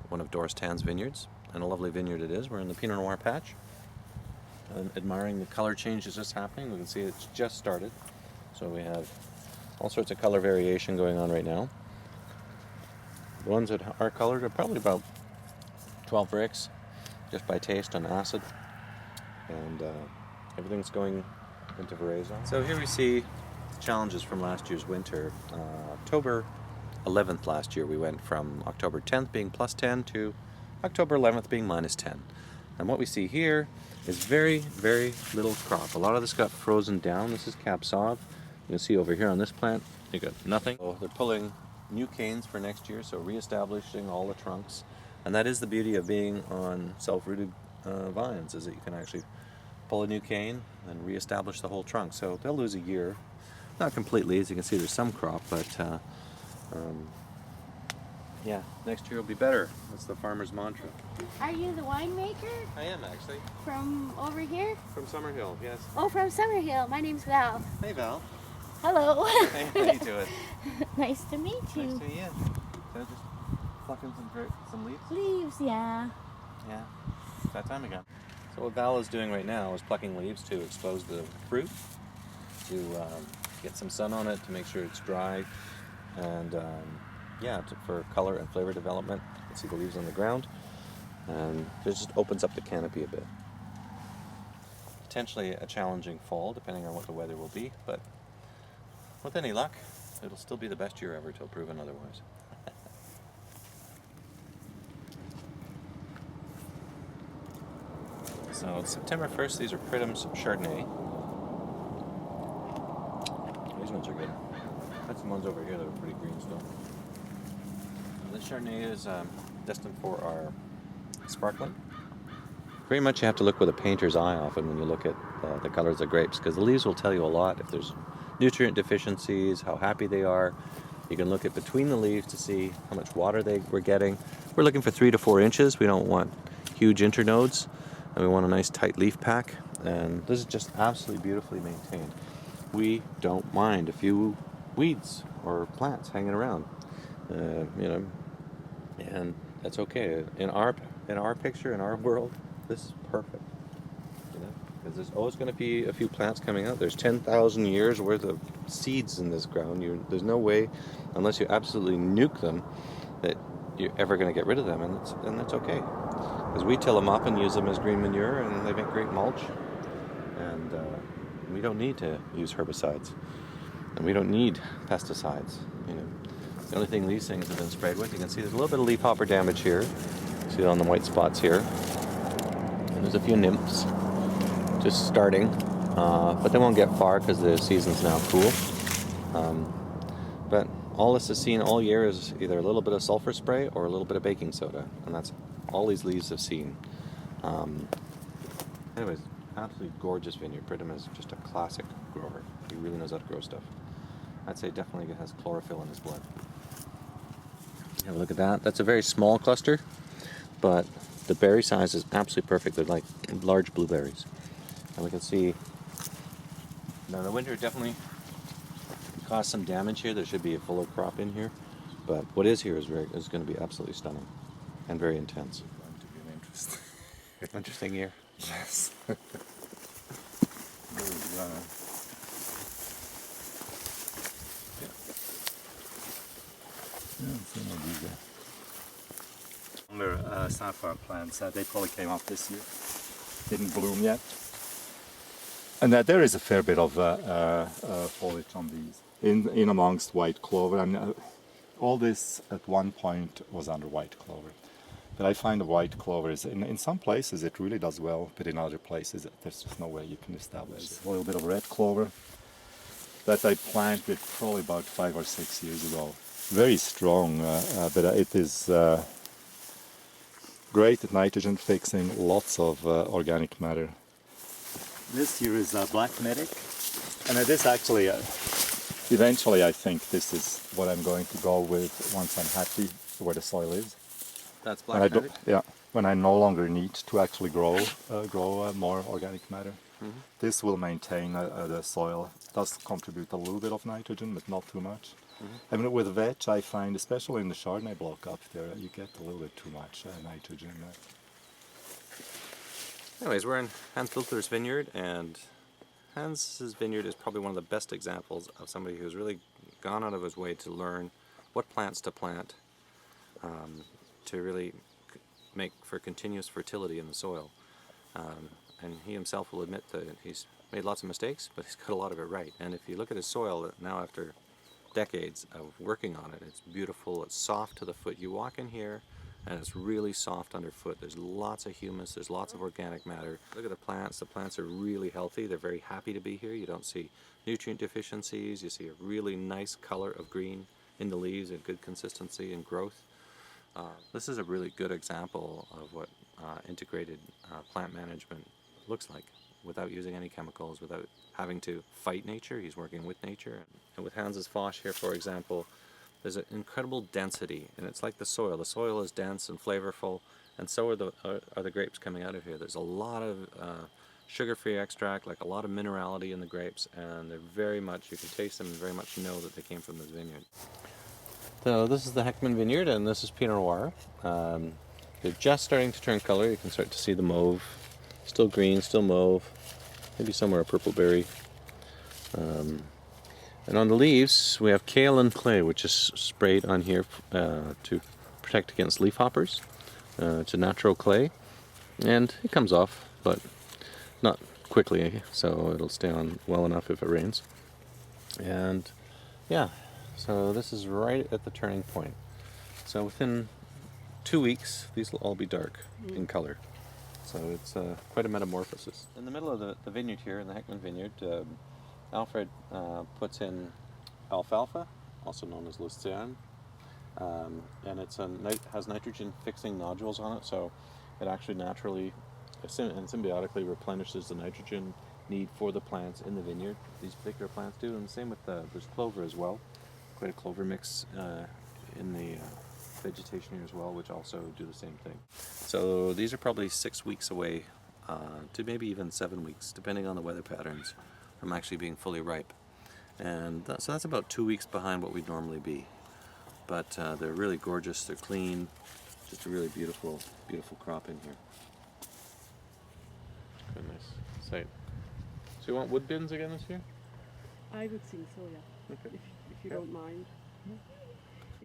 one of Doris Tan's vineyards, and a lovely vineyard it is. We're in the Pinot Noir patch. Admiring the color change that's just happening. We can see it's just started. So we have all sorts of color variation going on right now. The ones that are colored are probably about 12 bricks, just by taste on acid. And everything's going into veraison. So here we see challenges from last year's winter. October 11th last year we went from October 10th being plus 10 to October 11th being minus 10. And what we see here is very, very little crop. A lot of this got frozen down. This is Cab Sauv. You can see over here on this plant, you got nothing. So they're pulling new canes for next year, so re-establishing all the trunks. And that is the beauty of being on self-rooted vines, is that you can actually pull a new cane and re-establish the whole trunk. So they'll lose a year. Not completely, as you can see there's some crop, but yeah, next year will be better. That's the farmer's mantra. Are you the winemaker? I am actually. From over here? From Summerhill, yes. Oh, from Summerhill. My name's Val. Hey Val. Hello. Hey, how you doing? Nice to meet you. Nice to meet you. So just plucking some leaves? Leaves, yeah. Yeah, it's that time again. So what Val is doing right now is plucking leaves to expose the fruit, to get some sun on it, to make sure it's dry, and yeah, for color and flavor development. You can see the leaves on the ground, and it just opens up the canopy a bit. Potentially a challenging fall, depending on what the weather will be, but with any luck, it'll still be the best year ever till proven otherwise. So it's September 1st, these are Pridham's Chardonnay. These ones are good. That's some ones over here that are pretty green still. This Chardonnay is destined for our sparkling. Very much you have to look with a painter's eye often when you look at the colors of grapes, because the leaves will tell you a lot. If there's nutrient deficiencies, how happy they are. You can look at between the leaves to see how much water we're getting. We're looking for 3 to 4 inches. We don't want huge internodes, and we want a nice tight leaf pack. And this is just absolutely beautifully maintained. We don't mind a few weeds or plants hanging around, you know, and that's okay. In our picture, in our world, this is perfect. Because there's always going to be a few plants coming out. There's 10,000 years worth of seeds in this ground. There's no way, unless you absolutely nuke them, that you're ever going to get rid of them, and that's okay. Because we till them up and use them as green manure, and they make great mulch. And we don't need to use herbicides, and we don't need pesticides. You know, the only thing these things have been sprayed with, you can see there's a little bit of leafhopper damage here. See it on the white spots here, and there's a few nymphs just starting, but they won't get far because the season's now cool. But all this is seen all year is either a little bit of sulfur spray or a little bit of baking soda, and that's all these leaves have seen. Anyways, absolutely gorgeous vineyard. Pridham is just a classic grower. He really knows how to grow stuff. I'd say definitely has chlorophyll in his blood. Have a look at that. That's a very small cluster, but the berry size is absolutely perfect. They're like large blueberries. And we can see now the winter definitely caused some damage here. There should be a fuller crop in here, but what is here is going to be absolutely stunning and very intense. It's going to be an Interesting year. Yes. Safflower plants, they probably came up this year. Didn't bloom yet. And there is a fair bit of foliage on these. In amongst white clover. I mean, all this at one point was under white clover. But I find the white clover is, in some places it really does well, but in other places there's just no way you can establish it. A little bit of red clover that I planted probably about 5 or 6 years ago. Very strong, but it is great at nitrogen fixing, lots of organic matter. This here is black medic, and it is actually, eventually I think this is what I'm going to go with once I'm happy where the soil is. That's black medic? Yeah, when I no longer need to actually grow more organic matter. Mm-hmm. This will maintain the soil. It does contribute a little bit of nitrogen, but not too much. I mean, with veg, I find, especially in the Chardonnay block up there, you get a little bit too much nitrogen. Anyways, we're in Hans Bilter's vineyard, and Hans's vineyard is probably one of the best examples of somebody who's really gone out of his way to learn what plants to plant to really make for continuous fertility in the soil. And he himself will admit that he's made lots of mistakes, but he's got a lot of it right. And if you look at his soil now after decades of working on it, it's beautiful, it's soft to the foot. You walk in here and it's really soft underfoot. There's lots of humus, there's lots of organic matter. Look at the plants are really healthy, they're very happy to be here. You don't see nutrient deficiencies, you see a really nice color of green in the leaves and good consistency and growth. This is a really good example of what integrated plant management looks like without using any chemicals, without having to fight nature. He's working with nature. And with Hans's Foch here, for example, there's an incredible density, and it's like the soil. The soil is dense and flavorful, and so are the grapes coming out of here. There's a lot of sugar-free extract, like a lot of minerality in the grapes, and they're very much, you can taste them and very much know that they came from this vineyard. So this is the Heckman Vineyard, and this is Pinot Noir. They're just starting to turn color. You can start to see the mauve. Still green, still mauve. Maybe somewhere a purple berry. And on the leaves, we have kaolin clay, which is sprayed on here to protect against leaf hoppers. It's a natural clay, and it comes off, but not quickly, so it'll stay on well enough if it rains. And yeah, so this is right at the turning point. So within 2 weeks, these will all be dark in color. So it's quite a metamorphosis. In the middle of the vineyard here, in the Heckman Vineyard, Alfred puts in alfalfa, also known as lucerne, and it's has nitrogen fixing nodules on it, so it actually naturally and symbiotically replenishes the nitrogen need for the plants in the vineyard. These particular plants do, and the same with there's clover as well. Quite a clover mix in the vegetation here as well, which also do the same thing. So these are probably 6 weeks away to maybe even 7 weeks, depending on the weather patterns, from actually being fully ripe. And so that's about 2 weeks behind what we'd normally be. But they're really gorgeous, they're clean, just a really beautiful, beautiful crop in here. Quite a nice site. So you want wood bins again this year? I would think so, yeah. Okay. If you don't mind.